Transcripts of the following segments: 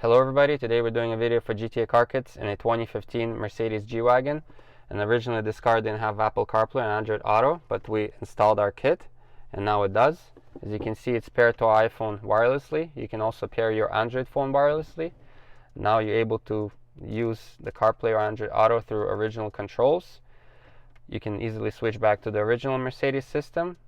Hello everybody, today we're doing a video for GTA car kits in a 2015 Mercedes G-Wagon. And originally this car didn't have Apple CarPlay and Android Auto, but we installed our kit and now it does. As you can see, it's paired to our iPhone wirelessly. You can also pair your Android phone wirelessly. Now you're able to use the CarPlay or Android Auto through original controls. You can easily switch back to the original Mercedes system.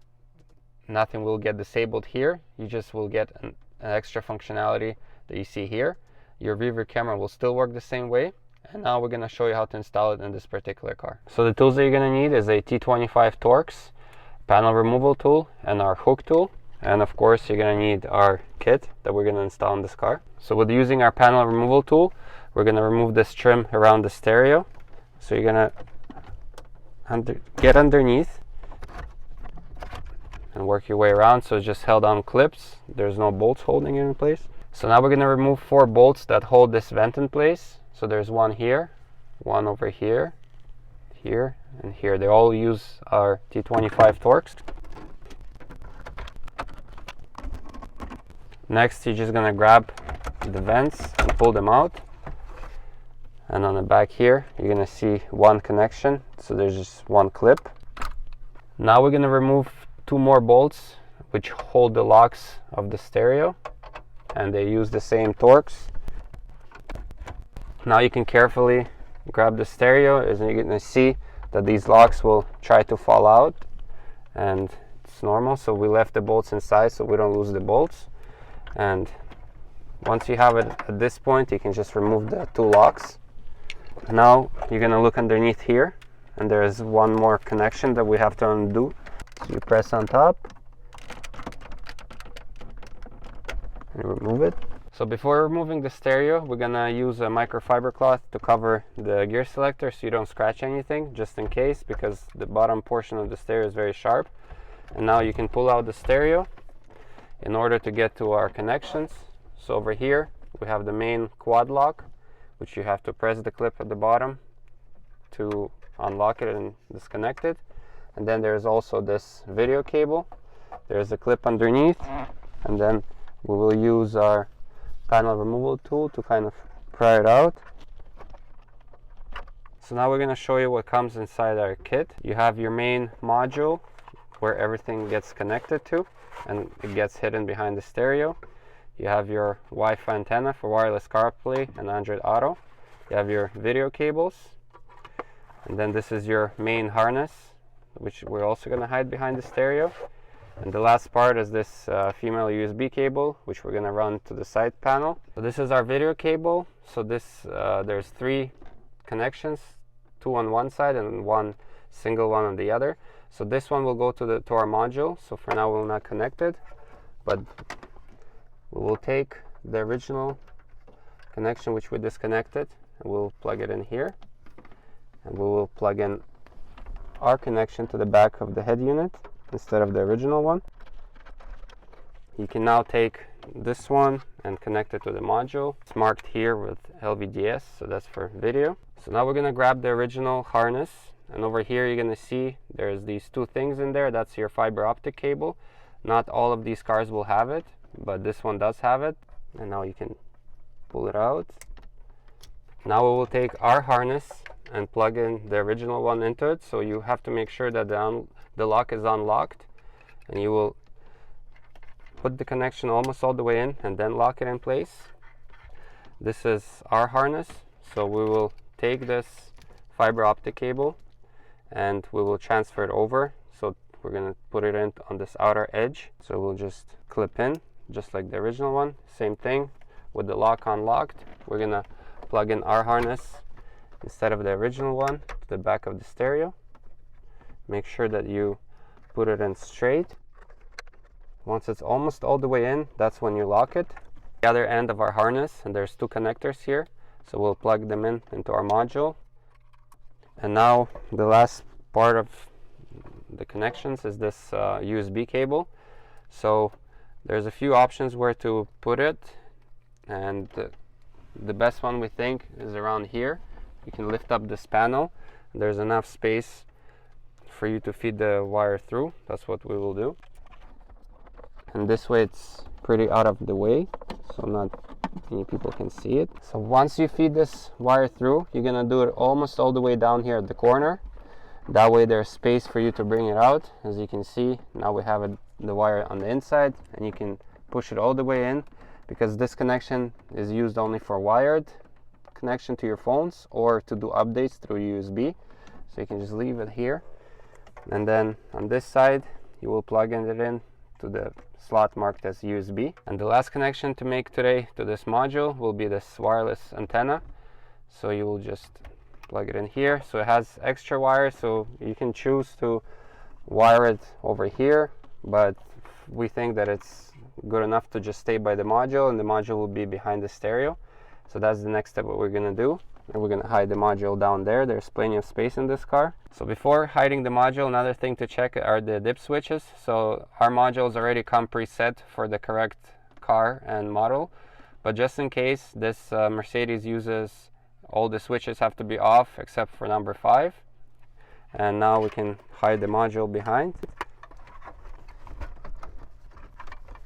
Nothing will get disabled here. You just will get an extra functionality that you see here. Your rear view camera will still work the same way, and now we're going to show you how to install it in this particular car. So the tools that you're going to need is a T25 Torx panel removal tool and our hook tool, and of course you're going to need our kit that we're going to install in this car. So with using our panel removal tool, we're going to remove this trim around the stereo. So you're going to get underneath and work your way around. So it's just held on clips, there's no bolts holding it in place. So now we're going to remove 4 bolts that hold this vent in place. So there's one here, one over here, here, and here. They all use our T25 Torx. Next, you're just going to grab the vents and pull them out. And on the back here, you're going to see one connection. So there's just one clip. Now we're going to remove 2 more bolts which hold the locks of the stereo, and they use the same Torx. Now you can carefully grab the stereo, as you're going to see that these locks will try to fall out, and it's normal. So we left the bolts inside so we don't lose the bolts. And once you have it at this point, you can just remove the 2 locks. Now you're going to look underneath here, and there's one more connection that we have to undo. So you press on top and remove it. So before removing the stereo, we're gonna use a microfiber cloth to cover the gear selector so you don't scratch anything, just in case, because the bottom portion of the stereo is very sharp. And now you can pull out the stereo in order to get to our connections. So over here we have the main quad lock, which you have to press the clip at the bottom to unlock it and disconnect it. And then there's also this video cable. There's a clip underneath, and then we will use our panel removal tool to kind of pry it out. So now we're going to show you what comes inside our kit. You have your main module where everything gets connected to, and it gets hidden behind the stereo. You have your Wi-Fi antenna for wireless CarPlay and Android Auto. You have your video cables, and then this is your main harness, which we're also going to hide behind the stereo. And the last part is this female USB cable, which we're going to run to the side panel. So this is our video cable. So this there's 3 connections, 2 on one side and one single one on the other. So this one will go to our module. So for now we'll not connect it, but we will take the original connection which we disconnected, and we'll plug it in here, and we will plug in our connection to the back of the head unit instead of the original one. You can now take this one and connect it to the module. It's marked here with LVDS, so that's for video. So now we're going to grab the original harness, and over here you're going to see there's these 2 things in there. That's your fiber optic cable. Not all of these cars will have it, but this one does have it. And now you can pull it out. Now we will take our harness and plug in the original one into it. So you have to make sure that the lock is unlocked, and you will put the connection almost all the way in and then lock it in place. This is our harness, so we will take this fiber optic cable and we will transfer it over. So we're going to put it in on this outer edge, so we'll just clip in just like the original one. Same thing with the lock unlocked. We're going to plug in our harness instead of the original one to the back of the stereo. Make sure that you put it in straight. Once it's almost all the way in, that's when you lock it. The other end of our harness, and there's 2 connectors here, so we'll plug them into our module. And now the last part of the connections is this USB cable. So there's a few options where to put it, and the best one we think is around here. You can lift up this panel, and there's enough space for you to feed the wire through. That's what we will do. And this way it's pretty out of the way, so not people can see it. So once you feed this wire through, you're gonna do it almost all the way down here at the corner. That way there's space for you to bring it out. As you can see, now we have the wire on the inside, and you can push it all the way in, because this connection is used only for wired connection to your phones or to do updates through USB. So you can just leave it here, and then on this side you will plug it in to the slot marked as USB. And the last connection to make today to this module will be this wireless antenna. So you will just plug it in here. So it has extra wires, so you can choose to wire it over here, but we think that it's good enough to just stay by the module, and the module will be behind the stereo. So that's the next step what we're gonna do. And we're gonna hide the module down there. There's plenty of space in this car. So before hiding the module, another thing to check are the dip switches. So our modules already come preset for the correct car and model, but just in case, this Mercedes uses all the switches have to be off except for number 5. And now we can hide the module behind.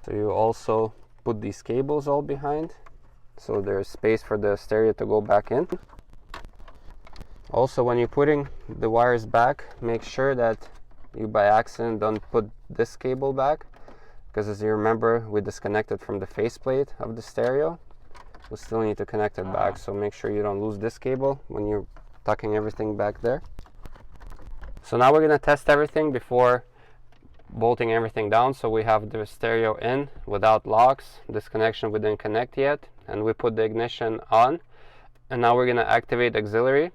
So you also put these cables all behind, so there's space for the stereo to go back in. Also, when you're putting the wires back, make sure that you by accident don't put this cable back, because as you remember, we disconnected from the faceplate of the stereo. We still need to connect it back, so make sure you don't lose this cable when you're tucking everything back there. So now we're going to test everything before bolting everything down. So we have the stereo in without locks. This connection we didn't connect yet, and we put the ignition on. And now we're going to activate auxiliary.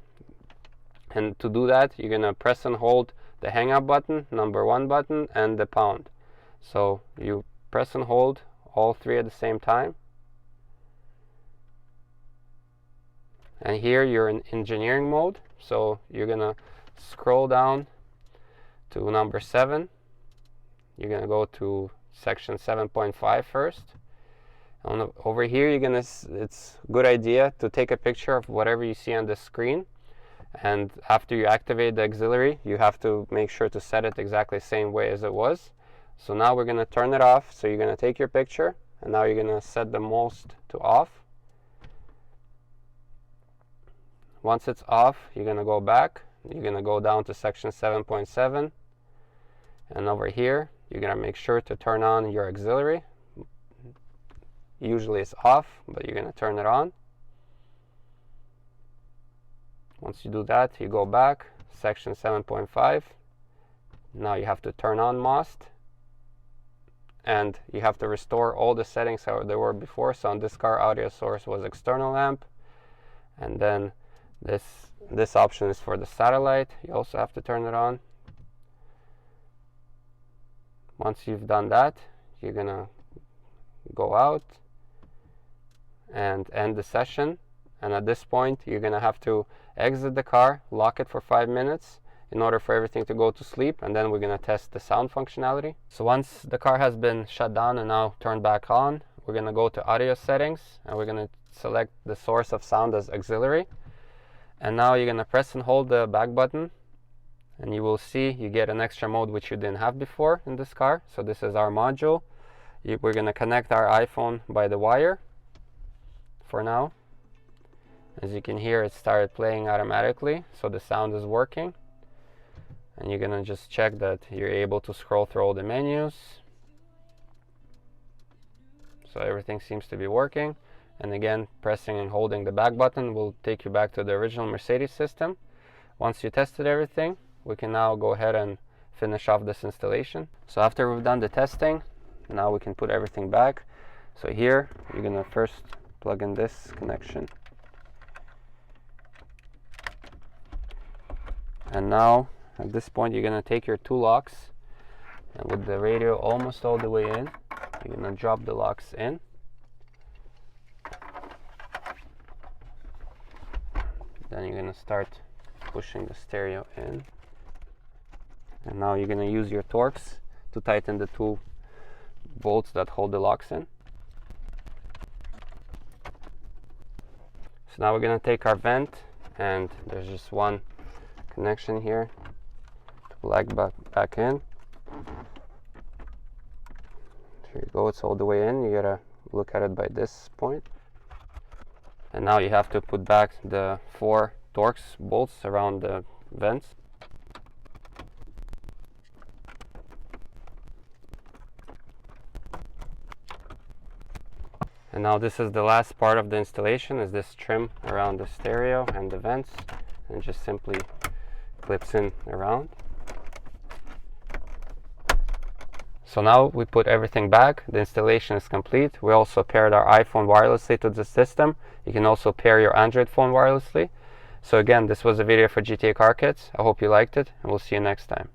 And to do that, you're going to press and hold the hang up button, number 1 button, and the pound. So you press and hold all 3 at the same time. And here you're in engineering mode, so you're gonna scroll down to number 7. You're gonna go to section 7.5 first. Over here, it's a good idea to take a picture of whatever you see on the screen. And after you activate the auxiliary, you have to make sure to set it exactly the same way as it was. So now we're gonna turn it off. So you're gonna take your picture, and now you're gonna set the most to off. Once it's off, you're going to go back. You're going to go down to section 7.7. And over here, you're going to make sure to turn on your auxiliary. Usually it's off, but you're going to turn it on. Once you do that, you go back, section 7.5. Now you have to turn on MOST. And you have to restore all the settings how they were before. So on this car, audio source was external amp. And then this option is for the satellite. You also have to turn it on. Once you've done that, you're gonna go out and end the session. And at this point, you're gonna have to exit the car, lock it for 5 minutes in order for everything to go to sleep, and then we're gonna test the sound functionality. So once the car has been shut down and now turned back on, we're gonna go to audio settings, and we're gonna select the source of sound as auxiliary. And now you're going to press and hold the back button, and you will see you get an extra mode which you didn't have before in this car. So this is our module. We're going to connect our iPhone by the wire for now. As you can hear, it started playing automatically, so the sound is working. And you're going to just check that you're able to scroll through all the menus. So everything seems to be working. And again, pressing and holding the back button will take you back to the original Mercedes system. Once you tested everything, we can now go ahead and finish off this installation. So after we've done the testing, now we can put everything back. So here, you're gonna first plug in this connection. And now, at this point, you're gonna take your 2 locks, and with the radio almost all the way in, you're gonna drop the locks in. Then you're going to start pushing the stereo in. And now you're going to use your Torx to tighten the 2 bolts that hold the locks in. So now we're going to take our vent, and there's just one connection here to plug back in. Here you go, it's all the way in. You got to look at it by this point. And now you have to put back the 4 Torx bolts around the vents. And now this is the last part of the installation, is this trim around the stereo and the vents, and just simply clips in around. So now we put everything back, the installation is complete. We also paired our iPhone wirelessly to the system. You can also pair your Android phone wirelessly. So again, this was a video for GTA Car Kits. I hope you liked it, and we'll see you next time.